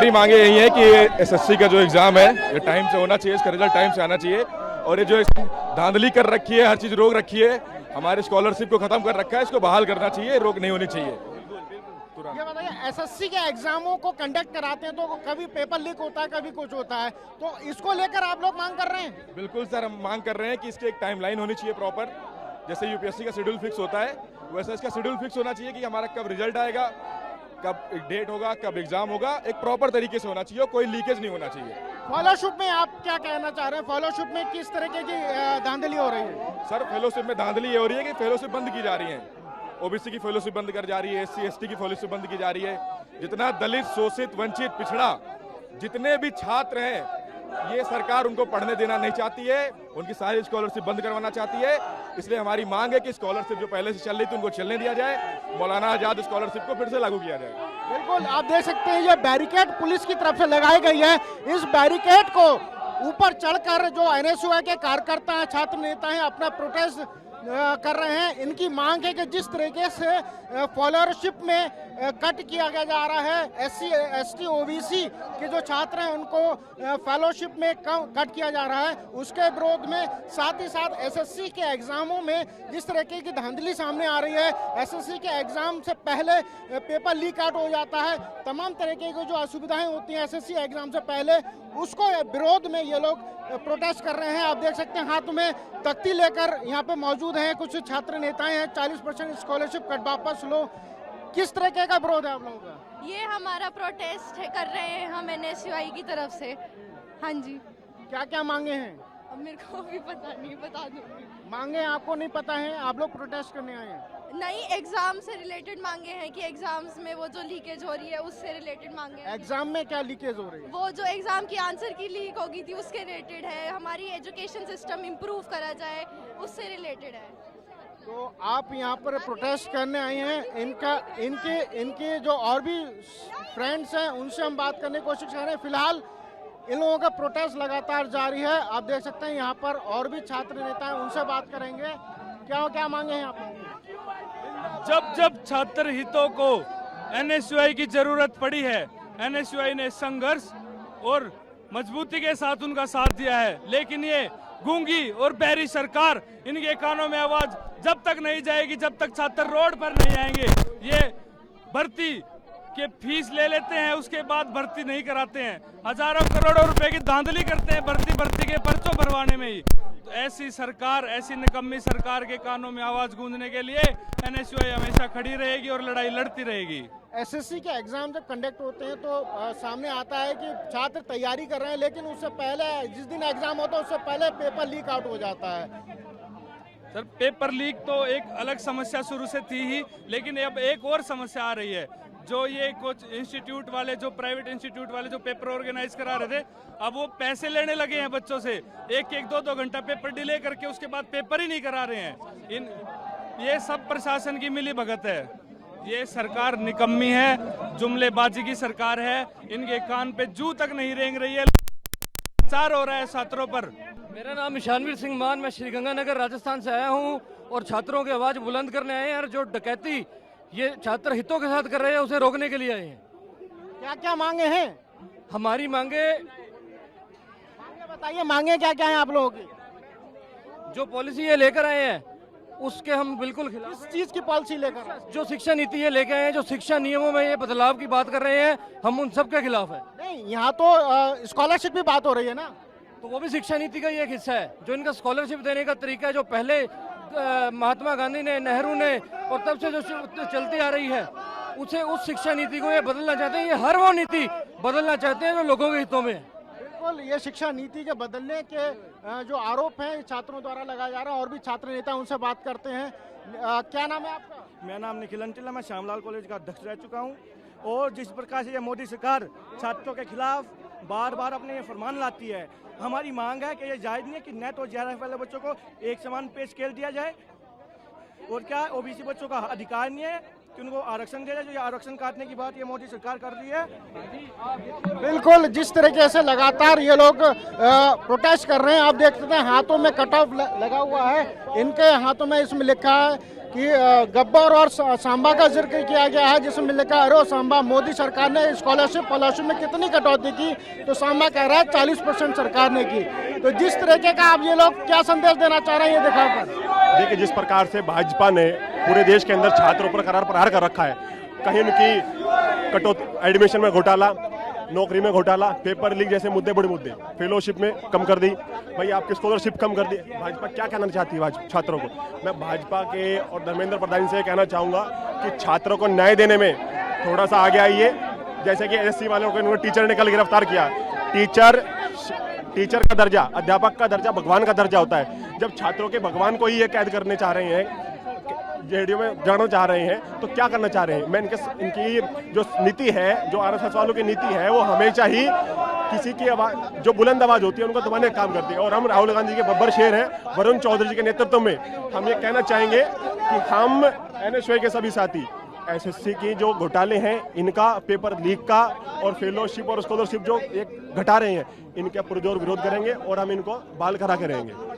हमारी मांगे यही है कि एसएससी का जो एग्जाम है ये टाइम से होना चाहिए, इसका रिजल्ट टाइम से आना चाहिए। और ये जो धांधली कर रखी है, हर चीज रोक रखी है, हमारे स्कॉलरशिप को खत्म कर रखा है, इसको बहाल करना चाहिए, रोक नहीं होनी चाहिए। ये बताइए, एसएससी के एग्जामों को कंडक्ट कराते हैं तो कभी पेपर लीक होता है, कभी कुछ होता है, तो इसको लेकर आप लोग मांग कर रहे हैं? बिल्कुल सर, हम मांग कर रहे हैं कि इसकी एक टाइमलाइन होनी चाहिए प्रॉपर। जैसे यूपीएससी का शेड्यूल फिक्स होता है वैसा इसका शेड्यूल फिक्स होना चाहिए कि हमारा कब रिजल्ट आएगा, कब डेट होगा, कब एग्जाम होगा, एक प्रॉपर तरीके से होना चाहिए, कोई लीकेज नहीं होना चाहिए। फेलोशिप में आप क्या कहना चाह रहे हैं? फेलोशिप में किस तरीके की धांधली हो रही है? सर, फेलोशिप में धांधली ये हो रही है कि फेलोशिप बंद की जा रही है, ओबीसी की फेलोशिप बंद कर जा रही है, एससी एसटी की फेलोशिप बंद की जा रही है। जितना दलित, शोषित, वंचित, पिछड़ा जितने भी छात्र हैं ये सरकार उनको पढ़ने देना नहीं चाहती है, उनकी सारी स्कॉलरशिप बंद करवाना चाहती है। इसलिए हमारी मांग है कि स्कॉलरशिप जो पहले से चल रही थी उनको चलने दिया जाए, मौलाना आजाद स्कॉलरशिप को फिर से लागू किया जाए। बिल्कुल, आप देख सकते हैं ये बैरिकेड पुलिस की तरफ से लगाई गई है। इस बैरिकेड को ऊपर चढ़कर जो एनएसयूआई के कार्यकर्ता हैं, छात्र नेता हैं, अपना प्रोटेस्ट कर रहे हैं। इनकी मांग है कि जिस तरीके से स्कॉलरशिप में कट किया जा रहा है, एससी एसटी ओबीसी के जो छात्र हैं उनको फेलोशिप में कट किया जा रहा है, उसके विरोध में साथ ही साथ एसएससी के एग्जामों में जिस तरीके की धांधली सामने आ रही है, एसएससी के एग्जाम से पहले पेपर लीक आउट हो जाता है, तमाम तरीके की जो असुविधाएं होती हैं एसएससी एग्जाम से पहले, उसको विरोध में ये लोग प्रोटेस्ट कर रहे हैं। आप देख सकते हैं हाथ में तख्ती लेकर यहाँ पे मौजूद हैं कुछ छात्र नेताएं हैं। 40% स्कॉलरशिप कट वापस लो, किस तरीके का विरोध है आप लोगों का? ये हमारा प्रोटेस्ट है, कर रहे हैं हम एनएसयूआई की तरफ से। हाँ जी। क्या क्या मांगे हैं? अब मेरे को भी पता नहीं, बता दूंगी। मांगे आपको नहीं पता है, आप लोग प्रोटेस्ट करने आए हैं? नहीं, एग्जाम से रिलेटेड मांगे हैं कि एग्जाम्स में वो जो लीकेज हो रही है उससे रिलेटेड मांगे हैं। एग्जाम में क्या लीकेज हो रही है? वो जो एग्जाम की आंसर की लीक होगी थी उसके रिलेटेड है। हमारी एजुकेशन सिस्टम इम्प्रूव करा जाए उससे रिलेटेड है। तो आप यहाँ पर प्रोटेस्ट करने आए हैं। इनके जो और भी फ्रेंड्स हैं उनसे हम बात करने की कोशिश कर रहे हैं। फिलहाल इन लोगों का प्रोटेस्ट लगातार जारी है। आप देख सकते हैं यहाँ पर और भी छात्र नेता हैं, उनसे बात करेंगे। क्या मांगे हैं आप? जब छात्र हितों को एनएसयूआई की जरूरत पड़ी है, एनएसयूआई ने संघर्ष और मजबूती के साथ उनका साथ दिया है, लेकिन ये गूंगी और बहरी सरकार, इनके कानों में आवाज जब तक नहीं जाएगी, जब तक छात्र रोड पर नहीं आएंगे। ये भर्ती के फीस ले लेते हैं, उसके बाद भर्ती नहीं कराते हैं, हजारों करोड़ों रुपए की धांधली करते हैं भर्ती के पर्चों भरवाने में ही। तो ऐसी सरकार, ऐसी निकम्मी सरकार के कानों में आवाज गूंजने के लिए एनएसयूआई हमेशा खड़ी रहेगी और लड़ाई लड़ती रहेगी। एसएससी के एग्जाम जब कंडक्ट होते हैं तो सामने आता है कि छात्र तैयारी कर रहे हैं, लेकिन उससे पहले जिस दिन एग्जाम होता है उससे पहले पेपर लीक आउट हो जाता है। सर, पेपर लीक तो एक अलग समस्या शुरू से थी ही, लेकिन अब एक और समस्या आ रही है। जो ये कुछ इंस्टीट्यूट वाले, जो प्राइवेट इंस्टीट्यूट वाले जो पेपर ऑर्गेनाइज करा रहे थे, अब वो पैसे लेने लगे हैं बच्चों से। एक 2 घंटा पेपर डिले करके उसके बाद पेपर ही नहीं करा रहे हैं। ये सब प्रशासन की मिली भगत है। ये सरकार निकम्मी है, जुमलेबाजी की सरकार है। इनके कान पे जू तक नहीं रेंग रही है, अत्याचार हो रहा है छात्रों पर। मेरा नाम ईशानवीर सिंह मान, मैं श्रीगंगानगर राजस्थान से आया हूँ और छात्रों की आवाज बुलंद करने आए हैं। और जो डकैती ये छात्र हितों के साथ कर रहे हैं उसे रोकने के लिए आए हैं। क्या क्या मांगे हैं? हमारी मांगे बताइए, मांगे क्या क्या हैं आप लोगों की? जो पॉलिसी ये लेकर आए हैं उसके हम बिल्कुल खिलाफ। किस चीज की पॉलिसी लेकर? जो शिक्षा नीति ये लेके आए हैं, जो शिक्षा नियमों में ये बदलाव की बात कर रहे हैं, हम उन सब के खिलाफ है। नहीं, यहाँ तो स्कॉलरशिप की बात हो रही है ना, तो वो भी शिक्षा नीति का ही एक हिस्सा है। जो इनका स्कॉलरशिप देने का तरीका है, जो पहले महात्मा गांधी ने, नेहरू ने और तब से जो चलती आ रही है, उसे उस शिक्षा नीति को ये बदलना चाहते हैं। ये हर वो नीति बदलना चाहते हैं जो लोगों के हितों में है। बिल्कुल, ये शिक्षा नीति के बदलने के जो आरोप हैं छात्रों द्वारा लगाया जा रहा है। और भी छात्र नेता, उनसे बात करते हैं। क्या नाम है आपका? मेरा नाम निखिल अंटिल है, मैं श्यामलाल कॉलेज का अध्यक्ष रह चुका हूँ। और जिस प्रकार से ये मोदी सरकार छात्रों के खिलाफ बार बार अपने ये फरमान लाती है, हमारी मांग है कि ये जायज़ नहीं है कि नेट और जेआरएफ वाले बच्चों को एक समान पे स्केल दिया जाए। और क्या ओबीसी बच्चों का अधिकार नहीं है कि उनको आरक्षण दिया जाए? जो ये आरक्षण काटने की बात ये मोदी सरकार कर रही है। बिल्कुल, जिस तरीके से लगातार ये लोग प्रोटेस्ट कर रहे हैं, आप देख सकते हैं हाथों में कट ऑफ लगा हुआ है। इनके हाथों में इसमें लिखा है कि गब्बर और सांबा का जिक्र किया गया है, जिसमें लिखा है अरे सांबा मोदी सरकार ने स्कॉलरशिप में कितनी कटौती की, तो सांबा कह रहा है 40% सरकार ने की। तो जिस तरीके का आप ये लोग क्या संदेश देना चाह रहे हैं ये दिखाकर? देखिए, जिस प्रकार से भाजपा ने पूरे देश के अंदर छात्रों पर करार प्रहार कर रखा है, कहीं उनकी कटौती, एडमिशन में घोटाला, नौकरी में घोटाला, पेपर लीक जैसे मुद्दे, बड़े मुद्दे, फेलोशिप में कम कर दी, भाई आपकी स्कॉलरशिप कम कर दी। भाजपा क्या कहना चाहती है छात्रों को? मैं भाजपा के और धर्मेंद्र प्रधान से कहना चाहूँगा कि छात्रों को न्याय देने में थोड़ा सा आगे आइए। जैसे कि एसएससी वालों को टीचर ने कल गिरफ्तार किया। टीचर का दर्जा, अध्यापक का दर्जा भगवान का दर्जा होता है। जब छात्रों के भगवान को ही ये कैद करने चाह रहे हैं, जेडीयू में जाना चाह रहे हैं, तो क्या करना चाह रहे हैं? मैं इनकी जो नीति है, जो आरएसएस वालों की नीति है, वो हमेशा ही किसी की आवाज, जो बुलंद आवाज होती है, उनको दबाने का काम करती है। और हम राहुल गांधी के बब्बर शेर हैं, वरुण चौधरी जी के नेतृत्व में हम ये कहना चाहेंगे कि हम एनएसयूआई के सभी साथी एसएससी की जो घोटाले हैं, इनका, पेपर लीक का और फेलोशिप और स्कॉलरशिप जो एक घटा रहे हैं, इनका पुरजोर विरोध करेंगे और हम इनको बहाल करा के रहेंगे।